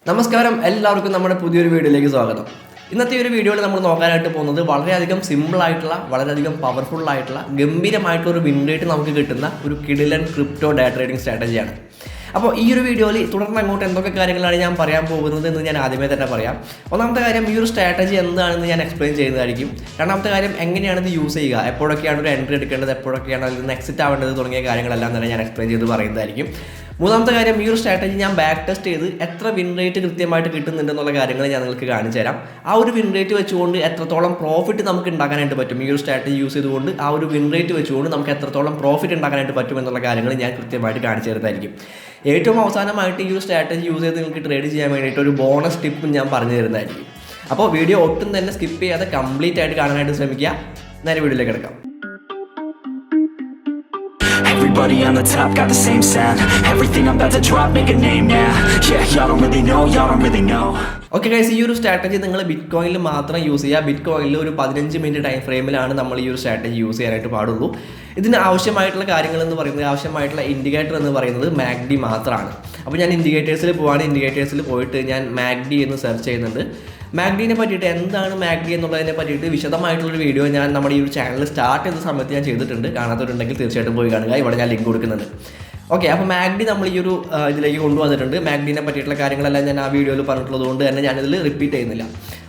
നമസ്കാരം, എല്ലാവർക്കും നമ്മുടെ പുതിയൊരു വീഡിയോയിലേക്ക് സ്വാഗതം. ഇന്നത്തെ ഒരു വീഡിയോയിൽ നമ്മൾ നോക്കാനായിട്ട് പോകുന്നത് വളരെയധികം സിമ്പിളായിട്ടുള്ള, വളരെയധികം പവർഫുള്ളായിട്ടുള്ള, ഗംഭീരമായിട്ടുള്ള ഒരു വിൻ റേറ്റ് നമുക്ക് കിട്ടുന്ന ഒരു കിടിലൻ ക്രിപ്റ്റോ ഡേ ട്രേഡിംഗ് സ്ട്രാറ്റജിയാണ്. അപ്പോൾ ഈ ഒരു വീഡിയോയിൽ തുടർന്ന് അങ്ങോട്ട് എന്തൊക്കെ കാര്യങ്ങളാണ് ഞാൻ പറയാൻ പോകുന്നത് എന്ന് ഞാൻ ആദ്യമേ തന്നെ പറയാം. ഒന്നാമത്തെ കാര്യം, ഈ ഒരു സ്ട്രാറ്റജി എന്താണെന്ന് ഞാൻ എക്സ്പ്ലെയിൻ ചെയ്യുന്നതായിരിക്കും. രണ്ടാമത്തെ കാര്യം, എങ്ങനെയാണ് ഇത് യൂസ് ചെയ്യുക, എപ്പോഴൊക്കെയാണ് ഒരു എൻട്രി എടുക്കേണ്ടത്, എപ്പോഴൊക്കെയാണ് അതിൽ നിന്ന് എക്സിറ്റ് ആവേണ്ടത് തുടങ്ങിയ കാര്യങ്ങളെല്ലാം തന്നെ ഞാൻ എക്സ്പ്ലെയിൻ ചെയ്ത് പറയുന്നതായിരിക്കും. മൂന്നാമത്തെ കാര്യം, ഈ ഒരു സ്ട്രാറ്റജി ഞാൻ ബാക്ക് ടെസ്റ്റ് ചെയ്ത് എത്ര വിൻ റേറ്റ് കൃത്യമായിട്ട് കിട്ടുന്നുണ്ടെന്നുള്ള കാര്യങ്ങൾ ഞാൻ നിങ്ങൾക്ക് കാണിച്ചു തരാം. ആ ഒരു വിൻ റേറ്റ് വെച്ചുകൊണ്ട് എത്രത്തോളം പ്രോഫിറ്റ് നമുക്ക് ഉണ്ടാക്കാനായിട്ട് പറ്റും, ഈ ഒരു സ്ട്രാറ്റജി യൂസ് ചെയ്തുകൊണ്ട് ആ ഒരു വിൻ റേറ്റ് വെച്ചുകൊണ്ട് നമുക്ക് എത്രത്തോളം പ്രോഫിറ്റ് ഉണ്ടാക്കാനായിട്ട് പറ്റും എന്നുള്ള കാര്യങ്ങൾ ഞാൻ കൃത്യമായിട്ട് കാണിച്ചു തരുന്നതായിരിക്കും. ഏറ്റവും അവസാനമായിട്ട് ഈ ഒരു സ്ട്രാറ്റജി യൂസ് ചെയ്ത് നിങ്ങൾക്ക് ട്രേഡ് ചെയ്യാൻ വേണ്ടിയിട്ട് ഒരു ബോണസ് ടിപ്പും ഞാൻ പറഞ്ഞു തരുന്നതായിരിക്കും. അപ്പോൾ വീഡിയോ ഒട്ടും തന്നെ സ്കിപ്പ് ചെയ്യാതെ കംപ്ലീറ്റ് ആയിട്ട് കാണാനായിട്ട് ശ്രമിക്കുക. നേരെ വീഡിയോയിലേക്ക് കിടക്കാം. Everybody on the top got the same sound. Everything I'm about to drop, make a name now. Yeah, y'all don't really know. Okay guys, ഈ ഒരു സ്ട്രാറ്റജി നിങ്ങൾ ബിറ്റ് കോയിനിൽ മാത്രം യൂസ് ചെയ്യുക. ബിറ്റ് കോയിനിൽ ഒരു 15 മിനിറ്റ് ടൈം ഫ്രെയിമിലാണ് നമ്മൾ ഈ ഒരു സ്ട്രാറ്റജി യൂസ് ചെയ്യാനായിട്ട് പാടുള്ളൂ. ഇതിന് ആവശ്യമായിട്ടുള്ള കാര്യങ്ങൾ എന്ന് പറയുന്നത്, ആവശ്യമായിട്ടുള്ള ഇൻഡിക്കേറ്റർ എന്ന് പറയുന്നത് MACD മാത്രമാണ്. അപ്പോൾ ഞാൻ ഇൻഡിക്കേറ്റേഴ്സിൽ പോവാണ്. ഇൻഡിക്കേറ്റേഴ്സിൽ പോയിട്ട് ഞാൻ MACD എന്ന് സെർച്ച് ചെയ്യുന്നുണ്ട്. MACDനെ പറ്റിയിട്ട്, എന്താണ് MACD എന്നുള്ളതിനെ പറ്റിയിട്ട് വിശദമായിട്ടുള്ളൊരു വീഡിയോ ഞാൻ നമ്മുടെ ഈ ഒരു ചാനൽ സ്റ്റാർട്ട് ചെയ്ത സമയത്ത് ഞാൻ ചെയ്തിട്ടുണ്ട്. കാണാത്തവരുണ്ടെങ്കിൽ തീർച്ചയായിട്ടും പോയി കാണുക. ഇവിടെ ഞാൻ ലിങ്ക് കൊടുക്കുന്നുണ്ട്. ഓക്കെ, അപ്പോൾ MACD നമ്മൾ ഈ ഒരു ഇതിലേക്ക് കൊണ്ടുവന്നിട്ടുണ്ട്. MACDനെ പറ്റിയിട്ടുള്ള കാര്യങ്ങളെല്ലാം ഞാൻ ആ വീഡിയോയിൽ പറഞ്ഞിട്ടുള്ളത് കൊണ്ട് തന്നെ ഞാനിതിൽ റിപ്പീറ്റ് ചെയ്യുന്നില്ല.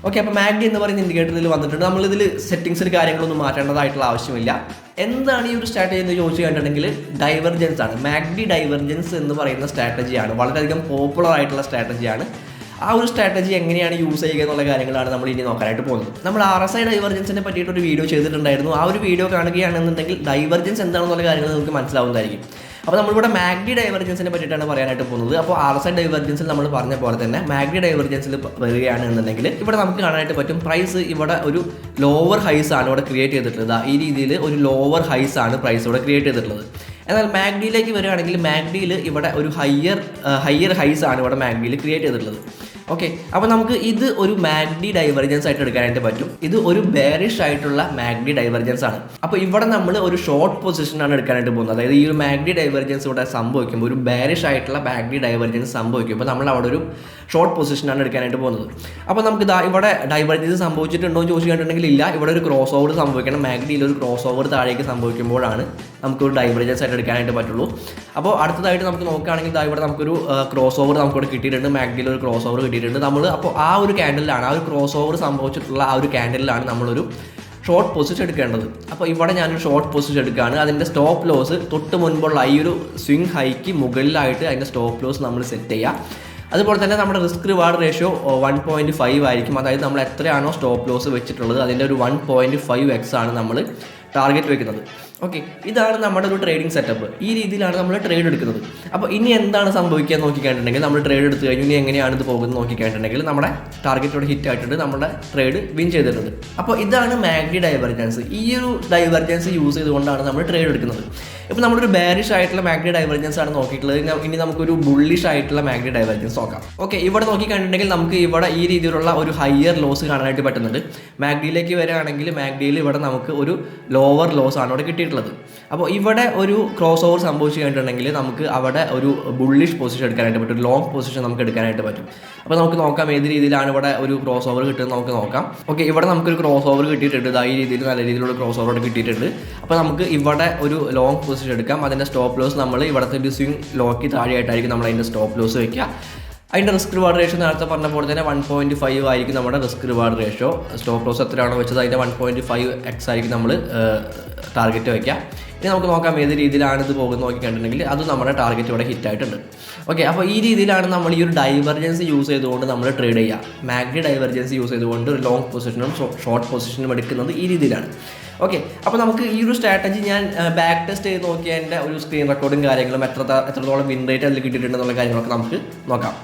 ഓക്കെ, അപ്പോൾ MACD എന്ന് പറയുന്ന ഇൻഡിക്കേറ്ററിൽ വന്നിട്ടുണ്ട്. നമ്മളിതിൽ സെറ്റിംഗ്സിൽ കാര്യങ്ങളൊന്നും മാറ്റേണ്ടതായിട്ടുള്ള ആവശ്യമില്ല. എന്താണ് ഈ ഒരു സ്ട്രാറ്റജി എന്ന് ചോദിച്ചു കഴിഞ്ഞിട്ടുണ്ടെങ്കിൽ ഡൈവർജൻസ് ആണ്. MACD ഡൈവർജൻസ് എന്ന് പറയുന്ന സ്ട്രാറ്റജിയാണ്. വളരെയധികം പോപ്പുലർ ആയിട്ടുള്ള സ്ട്രാറ്റജിയാണ്. ആ ഒരു സ്ട്രാറ്റജി എങ്ങനെയാണ് യൂസ് ചെയ്യുക എന്നുള്ള കാര്യങ്ങളാണ് നമ്മൾ ഇനി നോക്കാനായിട്ട് പോകുന്നത്. നമ്മൾ RSI ഡൈവർജൻസിനെ പറ്റിയിട്ടൊരു വീഡിയോ ചെയ്തിട്ടുണ്ടായിരുന്നു. ആ ഒരു വീഡിയോ കാണുകയാണെന്നുണ്ടെങ്കിൽ ഡൈവർജൻസ് എന്താണെന്നുള്ള കാര്യങ്ങൾ നമുക്ക് മനസ്സിലാവുന്നതായിരിക്കും. അപ്പോൾ നമ്മളിവിടെ MACD ഡൈവർജൻസിനെ പറ്റിയിട്ടാണ് പറയാനായിട്ട് പോകുന്നത്. അപ്പോൾ RSI ഡൈവർജൻസിൽ നമ്മൾ പറഞ്ഞ പോലെ തന്നെ MACD ഡൈവർജൻസിൽ വരികയാണെന്നുണ്ടെങ്കിൽ ഇവിടെ നമുക്ക് കാണാനായിട്ട് പറ്റും, പ്രൈസ് ഇവിടെ ഒരു ലോവർ ഹൈസ് ആണ് ഇവിടെ ക്രിയേറ്റ് ചെയ്തിട്ടുള്ളത്. ഈ രീതിയിൽ ഒരു ലോവർ ഹൈസ് ആണ് പ്രൈസ് ഇവിടെ ക്രിയേറ്റ് ചെയ്തിട്ടുള്ളത്. എന്നാൽ MACDയിലേക്ക് വരികയാണെങ്കിൽ MACDയിൽ ഇവിടെ ഒരു ഹയർ ഹൈസ് ആണ് ഇവിടെ MACDയിൽ ക്രിയേറ്റ് ചെയ്തിട്ടുള്ളത്. ഓക്കെ, അപ്പോൾ നമുക്ക് ഇത് ഒരു MACD ഡൈവർജൻസ് ആയിട്ട് എടുക്കാനായിട്ട് പറ്റും. ഇത് ഒരു ബെയറിഷ് ആയിട്ടുള്ള MACD ഡൈവർജൻസ് ആണ്. അപ്പോൾ ഇവിടെ നമ്മൾ ഒരു ഷോർട്ട് പൊസിഷനാണ് എടുക്കാനായിട്ട് പോകുന്നത്. അതായത് ഈ ഒരു MACD ഡൈവർജൻസ് ഇവിടെ സംഭവിക്കുമ്പോൾ, ഒരു ബെയറിഷ് ആയിട്ടുള്ള MACD ഡൈവർജൻസ് സംഭവിക്കുമ്പോൾ നമ്മൾ അവിടെ ഒരു ഷോർട്ട് പൊസിഷനാണ് എടുക്കാനായിട്ട് പോകുന്നത്. അപ്പോൾ നമുക്ക് ഇവിടെ ഡൈവർജൻസ് സംഭവിച്ചിട്ടുണ്ടോ എന്ന് ചോദിച്ചു കഴിഞ്ഞിട്ടുണ്ടെങ്കിൽ ഇല്ല. ഇവിടെ ഒരു ക്രോസ് ഓവർ സംഭവിക്കണം. MACDയിൽ ഒരു ക്രോസ് ഓവർ താഴേക്ക് സംഭവിക്കുമ്പോഴാണ് നമുക്കൊരു ഡൈവർജൻസ് ആയിട്ട് എടുക്കാനായിട്ട് പറ്റുള്ളൂ. അപ്പോൾ അടുത്തതായിട്ട് നമുക്ക് നോക്കുകയാണെങ്കിൽ ഇവിടെ നമുക്കൊരു ക്രോസ് ഓവർ നമുക്കിവിടെ കിട്ടിയിട്ടുണ്ട്. MACDയിൽ ഒരു ക്രോസ് ഓവർ കിട്ടിയിട്ടുണ്ട്. നമ്മൾ അപ്പോൾ ആ ഒരു ക്യാൻഡലിലാണ്, ആ ഒരു ക്രോസ് ഓവർ സംഭവിച്ചിട്ടുള്ള ആ ഒരു ക്യാൻഡലിലാണ് നമ്മളൊരു ഷോർട്ട് പൊസിഷൻ എടുക്കേണ്ടത്. അപ്പോൾ ഇവിടെ ഞാനൊരു ഷോർട്ട് പൊസിഷൻ എടുക്കുകയാണ്. അതിൻ്റെ സ്റ്റോപ്പ് ലോസ് തൊട്ട് മുൻപുള്ള ഈ ഒരു സ്വിംഗ് ഹൈക്ക് മുകളിലായിട്ട് അതിൻ്റെ സ്റ്റോപ്പ് ലോസ് നമ്മൾ സെറ്റ് ചെയ്യുക. അതുപോലെ തന്നെ നമ്മുടെ റിസ്ക് റിവാർഡ് റേഷ്യോ 1.5 ആയിരിക്കും. അതായത് നമ്മൾ എത്രയാണോ സ്റ്റോപ്പ് ലോസ് വെച്ചിട്ടുള്ളത് അതിൻ്റെ ഒരു 1.5x ആണ് നമ്മൾ ടാർഗറ്റ് വെക്കുന്നത്. ഓക്കെ, ഇതാണ് നമ്മുടെ ഒരു ട്രേഡിംഗ് സെറ്റപ്പ്. ഈ രീതിയിലാണ് നമ്മൾ ട്രേഡ് എടുക്കുന്നത്. അപ്പോൾ ഇനി എന്താണ് സംഭവിക്കുക നോക്കിക്കഴിഞ്ഞിട്ടുണ്ടെങ്കിൽ, നമ്മൾ ട്രേഡ് എടുത്തു കഴിഞ്ഞു, ഇനി എങ്ങനെയാണ് ഇത് പോകുന്നത് നോക്കിക്കഴിഞ്ഞിട്ടുണ്ടെങ്കിൽ നമ്മുടെ ടാർഗറ്റോടെ ഹിറ്റ് ആയിട്ടുണ്ട്, നമ്മുടെ ട്രേഡ് വിൻ ചെയ്തിട്ടുണ്ട്. അപ്പോൾ ഇതാണ് MACD ഡൈവർജൻസ്. ഈ ഒരു ഡൈവർജൻസ് യൂസ് ചെയ്തുകൊണ്ടാണ് നമ്മൾ ട്രേഡ് എടുക്കുന്നത്. ഇപ്പോൾ നമ്മളൊരു ബെയറിഷ് ആയിട്ടുള്ള MACD ഡൈവർജൻസ് ആണ് നോക്കിയിട്ടുള്ളത്. ഇനി നമുക്കൊരു ബുള്ളിഷ് ആയിട്ടുള്ള MACD ഡൈവർജൻസ് നോക്കാം. ഓക്കെ, ഇവിടെ നോക്കിക്കഴിഞ്ഞിട്ടുണ്ടെങ്കിൽ നമുക്ക് ഇവിടെ ഈ രീതിയിലുള്ള ഒരു ഹയർ ലോസ് കാണാനായിട്ട് പറ്റുന്നുണ്ട്. MACDയിലേക്ക് വരികയാണെങ്കിൽ MACDയിൽ ഇവിടെ നമുക്ക് ഒരു ലോവർ ലോസ് ആണ് ഇവിടെ കിട്ടിയിട്ടുള്ളത്. അപ്പോൾ ഇവിടെ ഒരു ക്രോസ് ഓവർ സംഭവിച്ചു കഴിഞ്ഞിട്ടുണ്ടെങ്കിൽ നമുക്ക് അവിടെ ഒരു ബുള്ളിഷ് പൊസിഷൻ എടുക്കാനായിട്ട് പറ്റും, ഒരു ലോങ് പൊസിഷൻ നമുക്ക് എടുക്കാനായിട്ട് പറ്റും. അപ്പോൾ നമുക്ക് നോക്കാം ഏത് രീതിയിലാണ് ഇവിടെ ഒരു ക്രോസ് ഓവർ കിട്ടുന്നത് നമുക്ക് നോക്കാം. ഓക്കെ, ഇവിടെ നമുക്കൊരു ക്രോസ് ഓവർ കിട്ടിയിട്ടുണ്ട്. ഈ രീതിയിൽ നല്ല രീതിയിലുള്ള ക്രോസ് ഓവർ കിട്ടിയിട്ടുണ്ട്. അപ്പോൾ നമുക്ക് ഇവിടെ ഒരു ലോങ് പൊസിഷൻ എടുക്കാം. അതിൻ്റെ സ്റ്റോപ്പ് ലോസ് നമ്മൾ ഇവിടുത്തെ ഒരു സ്വിംഗ് ലോക്ക് താഴെയായിട്ടായിരിക്കും നമ്മൾ അതിൻ്റെ സ്റ്റോപ്പ് ലോസ് വയ്ക്കുക. അതിൻ്റെ റിസ്ക് റിവാർഡ് റേഷ്യോ നേരത്തെ പറഞ്ഞ പോലെ തന്നെ 1.5 ആയിരിക്കും നമ്മുടെ risk reward ratio. Stop loss എത്രയാണോ വെച്ചത് അതിൻ്റെ 1.5x ആയിരിക്കും നമ്മൾ ടാർഗറ്റ് വയ്ക്കുക. ഇനി നമുക്ക് നോക്കാം ഏത് രീതിയിലാണ് ഇത് പോകുന്നത് നോക്കിക്കണ്ടിട്ടുണ്ടെങ്കിൽ അത് നമ്മുടെ ടാർഗറ്റ് ഇവിടെ ഹിറ്റ് ആയിട്ടുണ്ട്. ഓക്കെ, അപ്പോൾ ഈ രീതിയിലാണ് നമ്മൾ ഈ ഒരു ഡൈവർജൻസ് യൂസ് ചെയ്തുകൊണ്ട് നമ്മൾ ട്രേഡ് ചെയ്യുക. MACD ഡൈവർജൻസ് യൂസ് ചെയ്തുകൊണ്ട് ഒരു ലോങ് പൊസിഷനും ഷോർട്ട് പൊസിഷനും എടുക്കുന്നത് ഈ രീതിയിലാണ്. ഓക്കെ, അപ്പോൾ നമുക്ക് ഈ ഒരു സ്ട്രാറ്റജി ഞാൻ ബാക്ക് ടെസ്റ്റ് ചെയ്ത് നോക്കിയ എൻ്റെ ഒരു സ്ക്രീൻ റെക്കോർഡും കാര്യങ്ങളും എത്രത്തോളം വിൻ റേറ്റ് അതിൽ കിട്ടിയിട്ടുണ്ടെന്നുള്ള കാര്യങ്ങളൊക്കെ നമുക്ക് നോക്കാം.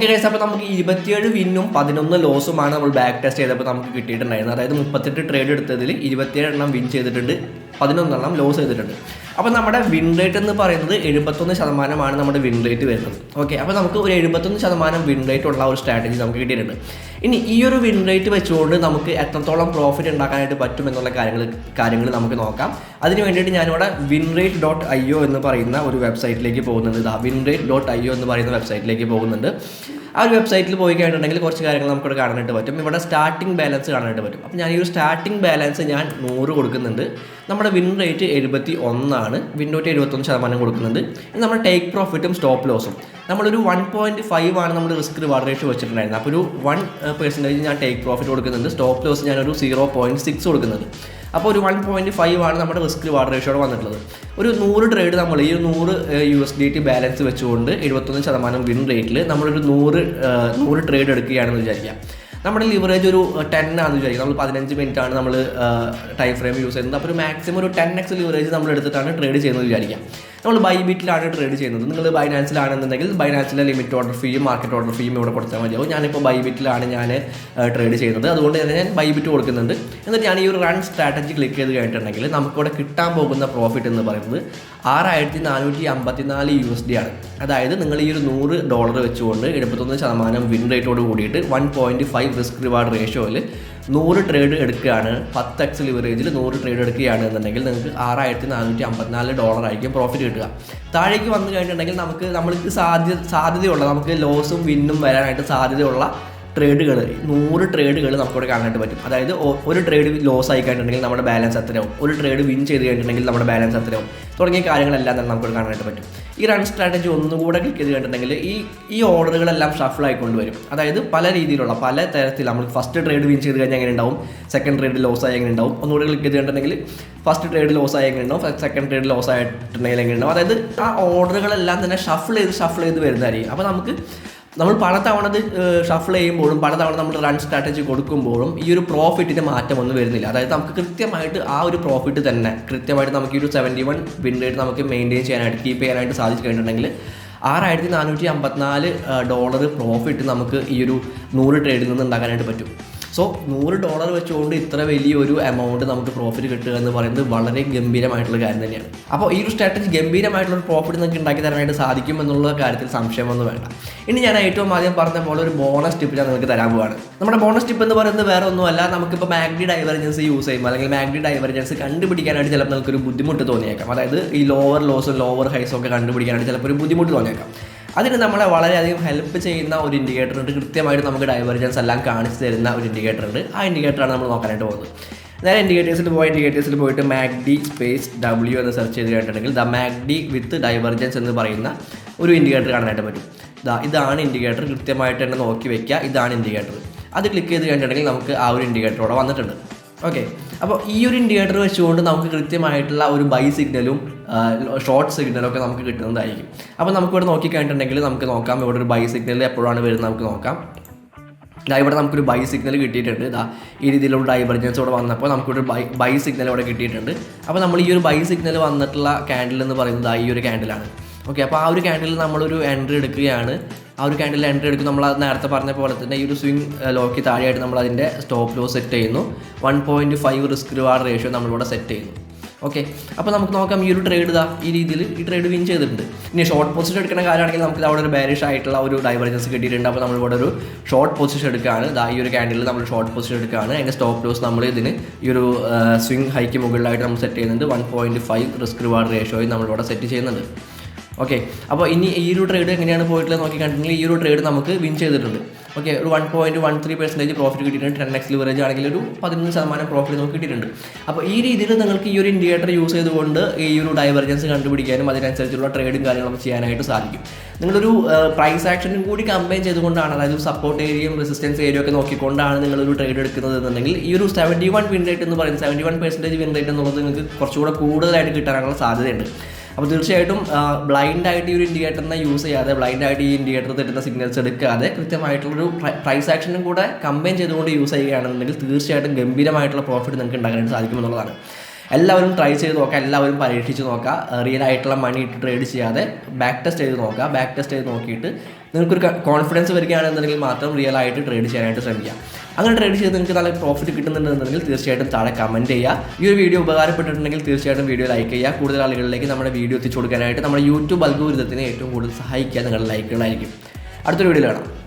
ഓക്കെ ഗൈസ്, അപ്പോൾ നമുക്ക് 27 വിന്നും 11 ലോസുമാണ് നമ്മൾ ബാക്ക് ടെസ്റ്റ് ചെയ്തപ്പോൾ നമുക്ക് കിട്ടിയിട്ടുണ്ടായിരുന്നത്. അതായത് 38 ട്രേഡ് എടുത്തതിൽ 27 എണ്ണം വിൻ ചെയ്തിട്ടുണ്ട്, 11 എണ്ണം ലോസ് ചെയ്തിട്ടുണ്ട്. അപ്പോൾ നമ്മുടെ വിൻ റേറ്റ് എന്ന് പറയുന്നത് 71% നമ്മുടെ വിൻ റേറ്റ് വരുന്നത്. ഓക്കെ, അപ്പോൾ നമുക്ക് ഒരു 71% വിൻ റേറ്റ് ഉള്ള ഒരു സ്ട്രാറ്റജി നമുക്ക് കിട്ടിയിട്ടുണ്ട്. ഇനി ഈ ഒരു വിൻ റേറ്റ് വെച്ചുകൊണ്ട് നമുക്ക് എത്രത്തോളം പ്രോഫിറ്റ് ഉണ്ടാക്കാനായിട്ട് പറ്റും എന്നുള്ള കാര്യങ്ങൾ നമുക്ക് നോക്കാം. അതിന് വേണ്ടിയിട്ട് ഞാനിവിടെ winrate.io എന്ന് പറയുന്ന ഒരു വെബ്സൈറ്റിലേക്ക് പോകുന്നുണ്ട്. winrate.io എന്ന് പറയുന്ന വെബ്സൈറ്റിലേക്ക് പോകുന്നുണ്ട്. ആ ഒരു വെബ്സൈറ്റിൽ പോയി കഴിഞ്ഞിട്ടുണ്ടെങ്കിൽ കുറച്ച് കാര്യങ്ങൾ നമുക്കിവിടെ കാണാനായിട്ട് പറ്റും. ഇവിടെ സ്റ്റാർട്ടിംഗ് ബാലൻസ് കാണാനായിട്ട് പറ്റും. അപ്പോൾ ഞാൻ ഈ ഒരു സ്റ്റാർട്ടിംഗ് ബാലൻസ് ഞാൻ 100 കൊടുക്കുന്നുണ്ട്. നമ്മുടെ വിൻ റേറ്റ് 71 വിൻ റേറ്റ് 71% കൊടുക്കുന്നുണ്ട്. ഇനി നമ്മുടെ ടേക്ക് പ്രോഫിറ്റും സ്റ്റോപ്പ് ലോസും നമ്മളൊരു 1.5 ആണ് നമ്മൾ റിസ്ക് റിവാർഡ് റേഷ്യോ വെച്ചിട്ടുണ്ടായിരുന്നത്. അപ്പോൾ ഒരു 1% ഞാൻ ടേക്ക് പ്രോഫിറ്റ് കൊടുക്കുന്നുണ്ട്. സ്റ്റോപ്പ് ലോസ് ഞാനൊരു 0.6 കൊടുക്കുന്നുണ്ട്. അപ്പോൾ ഒരു 1.5 ആണ് നമ്മുടെ റിസ്ക് റിവാർഡ് റേഷ്യോടെ വന്നിട്ടുള്ളത്. ഒരു 100 ട്രേഡ് നമ്മൾ ഈ 100 USDT ബാലൻസ് വെച്ചുകൊണ്ട് 71% വിൻ റേറ്റിൽ നമ്മളൊരു 100 ട്രേഡ് എടുക്കുകയാണെന്ന് വിചാരിക്കാം. നമ്മുടെ ലിവറേജ് ഒരു 10 ആണെന്ന് വിചാരിക്കും. നമ്മൾ 15 മിനിറ്റാണ് നമ്മൾ ടൈം ഫ്രെയിം യൂസ് ചെയ്യുന്നത്. അപ്പോൾ ഒരു മാക്സിമം ഒരു 10x ലിവറേജ് നമ്മൾ എടുത്തിട്ടാണ് ട്രേഡ് ചെയ്യുന്നത് വിചാരിക്കാം. നമ്മൾ ബൈബിറ്റിലാണ് ട്രേഡ് ചെയ്യുന്നത്. നിങ്ങൾ ബൈനാൻസിലാണെന്നുണ്ടെങ്കിൽ ബൈനാൻസിലെ ലിമിറ്റ് ഓർഡർ ഫീയും മാർക്കറ്റ് ഓർഡർ ഫീയും ഇവിടെ കൊടുത്താൽ മതിയാവും. ഞാനിപ്പോൾ ബൈബിറ്റിലാണ് ട്രേഡ് ചെയ്യുന്നത്. അതുകൊണ്ട് തന്നെ ഞാൻ ബൈബിറ്റ് കൊടുക്കുന്നുണ്ട്. എന്നിട്ട് ഞാൻ ഈ ഒരു റൺ സ്ട്രാറ്റജി ക്ലിക്ക് ചെയ്ത് കഴിഞ്ഞിട്ടുണ്ടെങ്കിൽ നമുക്കിവിടെ കിട്ടാൻ പോകുന്ന പ്രോഫിറ്റ് എന്ന് പറയുന്നത് 6454 USD ആണ്. അതായത് നിങ്ങൾ ഈ ഒരു $100 വെച്ചുകൊണ്ട് 71% വിൻ റേറ്റോട് കൂടിയിട്ട് 1.5 റിസ്ക് റിവാർഡ് റേഷ്യോയിൽ 100 ട്രേഡ് എടുക്കുകയാണ്, 10x ലിവറേജിൽ 100 ട്രേഡ് എടുക്കുകയാണ് എന്നുണ്ടെങ്കിൽ നിങ്ങൾക്ക് $6454 ആയിരിക്കും പ്രോഫിറ്റ് കിട്ടുക. താഴേക്ക് വന്നു കഴിഞ്ഞിട്ടുണ്ടെങ്കിൽ നമ്മൾക്ക് സാധ്യതയുള്ള നമുക്ക് ലോസും വിന്നും വരാനായിട്ട് സാധ്യതയുള്ള ട്രേഡുകൾ 100 ട്രേഡുകൾ നമുക്കിവിടെ കാണാനായിട്ട് പറ്റും. അതായത് ഒരു ട്രേഡ് ലോസ് ആയി കഴിഞ്ഞിട്ടുണ്ടെങ്കിൽ നമ്മുടെ ബാലൻസ് എത്രയാവും, ഒരു ട്രേഡ് വിൻ ചെയ്ത് കഴിഞ്ഞിട്ടുണ്ടെങ്കിൽ നമ്മുടെ ബാലൻസ് എത്രയാവും തുടങ്ങിയ കാര്യങ്ങളെല്ലാം തന്നെ നമുക്കിവിടെ കാണാനായിട്ട് പറ്റും. ഈ റൺ സ്ട്രാറ്റജി ഒന്നുകൂടെ ക്ലിക്ക് ചെയ്ത് കഴിഞ്ഞിട്ടുണ്ടെങ്കിൽ ഈ ഓർഡറുകളെല്ലാം ഷഫിൾ ആയിക്കൊണ്ട് വരും. അതായത് പല രീതിയിലുള്ള പല തരത്തിൽ നമ്മൾ ഫസ്റ്റ് ട്രേഡ് വിൻ ചെയ്ത് കഴിഞ്ഞാൽ എങ്ങനെ ഉണ്ടാവും, സെക്കൻഡ് ട്രേഡ് ലോസ് ആയി എങ്ങനെ ഉണ്ടാവും, ഒന്നുകൂടെ ക്ലിക്ക് ചെയ്ത് കഴിഞ്ഞിട്ടുണ്ടെങ്കിൽ ഫസ്റ്റ് ട്രേഡ് ലോസ് ആയി എങ്ങനെ ഉണ്ടാവും, സെക്കൻഡ് ട്രേഡ് ലോസ് ആയിട്ടുണ്ടെങ്കിൽ എങ്ങനെ ഉണ്ടാവും. അതായത് ആ ഓർഡറുകളെല്ലാം തന്നെ ഷഫിൾ ചെയ്ത് വരുന്നതായിരിക്കും. അപ്പോൾ നമ്മൾ പലതവണ ഷഫിൾ ചെയ്യുമ്പോഴും പലതവണ നമ്മൾ റൺ സ്ട്രാറ്റജി കൊടുക്കുമ്പോഴും ഈ ഒരു പ്രോഫിറ്റിന് മാറ്റമൊന്നും വരുന്നില്ല. അതായത് നമുക്ക് കൃത്യമായിട്ട് ആ ഒരു പ്രോഫിറ്റ് തന്നെ കൃത്യമായിട്ട് നമുക്ക് ഈ ഒരു 71 വിൻ റേറ്റ് നമുക്ക് മെയിൻറ്റെയിൻ ചെയ്യാനായിട്ട് കീപ്പ് ചെയ്യാനായിട്ട് സാധിച്ചു കഴിഞ്ഞിട്ടുണ്ടെങ്കിൽ $6454 പ്രോഫിറ്റ് നമുക്ക് ഈ ഒരു 100 ട്രേഡിൽ നിന്ന് ഉണ്ടാക്കാനായിട്ട് പറ്റും. സോ $100 വെച്ചുകൊണ്ട് ഇത്ര വലിയൊരു എമൗണ്ട് നമുക്ക് പ്രോഫിറ്റ് കിട്ടുക എന്ന് പറയുന്നത് വളരെ ഗംഭീരമായിട്ടുള്ള കാര്യം തന്നെയാണ്. അപ്പോൾ ഈ ഒരു സ്ട്രാറ്റജി ഗംഭീരമായിട്ടുള്ള പ്രോഫിറ്റ് നിങ്ങൾക്ക് ഉണ്ടാക്കി തരാനായിട്ട് സാധിക്കും എന്നുള്ള കാര്യത്തിൽ സംശയമൊന്നും വേണ്ട. ഇനി ഞാൻ ഏറ്റവും ആദ്യം പറഞ്ഞ പോലെ ഒരു ബോണസ് ടിപ്പ് ഞാൻ നിങ്ങൾക്ക് തരാൻ പോവാണ്. നമ്മുടെ ബോണസ് ടിപ്പ് എന്ന് പറയുന്നത് വേറെ ഒന്നുമല്ല, നമുക്കിപ്പോൾ മാഗ്ഡി ഡൈവർജൻസ് യൂസ് ചെയ്യുമ്പോൾ അല്ലെങ്കിൽ മാഗ്ഡി ഡൈവർജൻസ് കണ്ടുപിടിക്കാനായിട്ട് ചിലപ്പോൾ നിങ്ങൾക്കൊരു ബുദ്ധിമുട്ട് തോന്നിയേക്കാം. അതായത് ഈ ലോവർ ലോസും ലോവർ ഹൈസും ഒക്കെ കണ്ടുപിടിക്കാനായിട്ട് ചിലപ്പോൾ ഒരു ബുദ്ധിമുട്ട് തോന്നിയേക്കാം. അതിന് നമ്മളെ വളരെയധികം ഹെൽപ്പ് ചെയ്യുന്ന ഒരു ഇൻഡിക്കേറ്റർ ഉണ്ട്. കൃത്യമായിട്ട് നമുക്ക് ഡൈവർജൻസ് എല്ലാം കാണിച്ചു തരുന്ന ഒരു ഇൻഡിക്കേറ്റർ ഉണ്ട്. ആ ഇൻഡിക്കേറ്ററാണ് നമ്മൾ നോക്കാനായിട്ട് പോകുന്നത്. നേരെ ഇൻഡിക്കേറ്റേഴ്സിൽ പോയിട്ട് മാഗ്ഡി W എന്ന് സെർച്ച് ചെയ്ത് കഴിഞ്ഞിട്ടുണ്ടെങ്കിൽ മാഗ്ഡി വിത്ത് ഡൈവർജൻസ് എന്ന് പറയുന്ന ഒരു ഇൻഡിക്കേറ്റർ കാണാനായിട്ട് പറ്റും. ഇതാണ് ഇൻഡിക്കേറ്റർ. കൃത്യമായിട്ട് തന്നെ നോക്കി വെക്കുക. ഇതാണ് ഇൻഡിക്കേറ്റർ. അത് ക്ലിക്ക് ചെയ്ത് കഴിഞ്ഞിട്ടുണ്ടെങ്കിൽ നമുക്ക് ആ ഒരു ഇൻഡിക്കേറ്ററോടെ വന്നിട്ടുണ്ട്. ഓക്കെ, അപ്പോൾ ഈ ഒരു ഇൻഡിക്കേറ്റർ വെച്ചുകൊണ്ട് നമുക്ക് കൃത്യമായിട്ടുള്ള ഒരു ബൈ സിഗ്നലും ഷോർട്ട് സിഗ്നലും ഒക്കെ നമുക്ക് കിട്ടുന്നതായിരിക്കും. അപ്പോൾ നമുക്കിവിടെ നോക്കിക്കഴിഞ്ഞിട്ടുണ്ടെങ്കിൽ നമുക്ക് നോക്കാം ഇവിടെ ഒരു ബൈ സിഗ്നൽ എപ്പോഴാണ് വരുന്നത് നമുക്ക് നോക്കാം. ഇവിടെ നമുക്കൊരു ബൈ സിഗ്നൽ കിട്ടിയിട്ടുണ്ട്. ഈ രീതിയിലുള്ള ഡൈവർജൻസ് ഇവിടെ വന്നപ്പോൾ നമുക്കൊരു ബൈ സിഗ്നൽ ഇവിടെ കിട്ടിയിട്ടുണ്ട്. അപ്പോൾ നമ്മൾ ഈ ഒരു ബൈ സിഗ്നൽ വന്നിട്ടുള്ള ക്യാൻഡിൽ എന്ന് പറയുന്നത് ഈ ഒരു ക്യാൻഡിലാണ്. ഓക്കെ, അപ്പോൾ ആ ഒരു ക്യാൻഡിൽ നമ്മളൊരു എൻട്രി എടുക്കുകയാണ്. ആ ഒരു ക്യാൻഡിൽ എൻട്രി എടുക്കും. നമ്മൾ നേരത്തെ പറഞ്ഞ പോലെ തന്നെ ഈ ഒരു സ്വിംഗ് ലോക്ക് താഴെയായിട്ട് നമ്മൾ അതിൻ്റെ സ്റ്റോപ്പ് ലോസ് സെറ്റ് ചെയ്യുന്നു. 1.5 റിസ്ക് റിവാർഡ് റേഷ്യോ നമ്മളിവിടെ സെറ്റ് ചെയ്യുന്നു. ഓക്കെ, അപ്പോൾ നമുക്ക് നോക്കാം ഈ ഒരു ട്രേഡ് ഈ രീതിയിൽ ഈ ട്രേഡ് വിൻ ചെയ്തിട്ടുണ്ട്. ഇനി ഷോർട്ട് പൊസിഷൻ എടുക്കുന്ന കാര്യമാണെങ്കിൽ നമുക്ക് അവിടെ ഒരു ബാരിഷ് ആയിട്ടുള്ള ഒരു ഡൈവർജൻസ് കിട്ടിയിട്ടുണ്ട്. അപ്പോൾ നമ്മളിവിടെ ഒരു ഷോർട്ട് പൊസിഷൻ എടുക്കുകയാണ്. ഈ ഒരു ക്യാൻഡിൽ നമ്മൾ ഷോർട്ട് പൊസിഷൻ എടുക്കുകയാണ്. അതിൻ്റെ സ്റ്റോപ്പ് ലോസ് നമ്മൾ ഇതിന് ഈ ഒരു സ്വിംഗ് ഹൈക്ക് മുകളിലായിട്ട് നമ്മൾ സെറ്റ് ചെയ്യുന്നുണ്ട്. 1.5 റിസ്ക് റിവാർഡ് റേഷ്യോയിൽ നമ്മളിവിടെ സെറ്റ് ചെയ്യുന്നുണ്ട്. ഓക്കെ, അപ്പോൾ ഇനി ഈ ഒരു ട്രേഡ് എങ്ങനെയാണ് പോയിട്ടുള്ളത് നോക്കി കണ്ടിട്ടുണ്ടെങ്കിൽ ഈ ഒരു ട്രേഡ് നമുക്ക് വിൻ ചെയ്തിട്ടുണ്ട്. ഓക്കെ, ഒരു 1.13% പ്രോഫിറ്റ് കിട്ടിയിട്ടുണ്ട്. 10x ലിവറേജ് ആണെങ്കിൽ ഒരു 11% പ്രോഫിറ്റ് നമുക്ക് കിട്ടിയിട്ടുണ്ട്. അപ്പോൾ ഈ രീതിയിൽ നിങ്ങൾക്ക് ഈ ഒരു ഇൻഡിക്കേറ്റർ യൂസ് ചെയ്തുകൊണ്ട് ഈ ഒരു ഡൈവർജൻസ് കണ്ടുപിടിക്കാനും അതിനനുസരിച്ചുള്ള ട്രേഡും കാര്യങ്ങളൊക്കെ ചെയ്യാനായിട്ട് സാധിക്കും. നിങ്ങളൊരു പ്രൈസ് ആക്ഷനും കൂടി കമ്പൈൻ ചെയ്തുകൊണ്ടാണ്, അതായത് സപ്പോർട്ട് ഏരിയയും റെസിസ്റ്റൻസ് ഏരിയ ഒക്കെ നോക്കിക്കൊണ്ടാണ് നിങ്ങളൊരു ട്രേഡ് എടുക്കുന്നത് എന്നുണ്ടെങ്കിൽ ഈ ഒരു 71 വിൻ റേറ്റ് എന്ന് പറയുന്നത് 71% വിൻ റേറ്റ് എന്നുള്ളത് നിങ്ങൾക്ക് കുറച്ചുകൂടെ കൂടുതലായിട്ട് കിട്ടാനുള്ള സാധ്യതയുണ്ട്. അപ്പോൾ തീർച്ചയായിട്ടും ബ്ലൈൻഡായിട്ട് ഈ ഒരു ഇൻഡിക്കേറ്ററിനെ യൂസ് ചെയ്യാതെ, ബ്ലൈൻഡായിട്ട് ഈ ഇൻഡിക്കേറ്റർ തരുന്ന സിഗ്നൽസ് എടുക്കാതെ കൃത്യമായിട്ടുള്ളൊരു പ്രൈസ് ആക്ഷനും കൂടെ കമ്പൈൻ ചെയ്തുകൊണ്ട് യൂസ് ചെയ്യുകയാണെന്നുണ്ടെങ്കിൽ തീർച്ചയായിട്ടും ഗംഭീരമായിട്ടുള്ള പ്രോഫിറ്റ് നിങ്ങൾക്ക് ഉണ്ടാക്കാനായിട്ട് സാധിക്കുമെന്നുള്ളതാണ്. എല്ലാവരും ട്രൈ ചെയ്ത് നോക്കുക, എല്ലാവരും പരീക്ഷിച്ച് നോക്കുക. റിയൽ ആയിട്ടുള്ള മണി ഇട്ട് ട്രേഡ് ചെയ്യാതെ ബാക്ക് ടെസ്റ്റ് ചെയ്ത് നോക്കുക. ബാക്ക് ടെസ്റ്റ് ചെയ്ത് നോക്കിയിട്ട് നിങ്ങൾക്കൊരു കോൺഫിഡൻസ് വരികയാണെന്നുണ്ടെങ്കിൽ മാത്രം റിയൽ ആയിട്ട് ട്രേഡ് ചെയ്യാനായിട്ട് ശ്രമിക്കുക. അങ്ങനെ ട്രേഡ് ചെയ്ത് നിങ്ങൾക്ക് നല്ല പ്രോഫിറ്റ് കിട്ടുന്നുണ്ടെന്നുണ്ടെങ്കിൽ തീർച്ചയായിട്ടും താഴെ കമൻറ്റ് ചെയ്യുക. ഈ ഒരു വീഡിയോ ഉപകാരപ്പെട്ടിട്ടുണ്ടെങ്കിൽ തീർച്ചയായിട്ടും വീഡിയോ ലൈക്ക് ചെയ്യുക. കൂടുതൽ ആളുകളിലേക്ക് നമ്മുടെ വീഡിയോ എത്തിച്ചു കൊടുക്കാനായിട്ട് നമ്മുടെ യൂട്യൂബ് അൽഗോരിതത്തിനെ ഏറ്റവും കൂടുതൽ സഹായിക്കുക നിങ്ങളുടെ ലൈക്കുകളായിരിക്കും. അടുത്തൊരു വീഡിയോ കാണാം.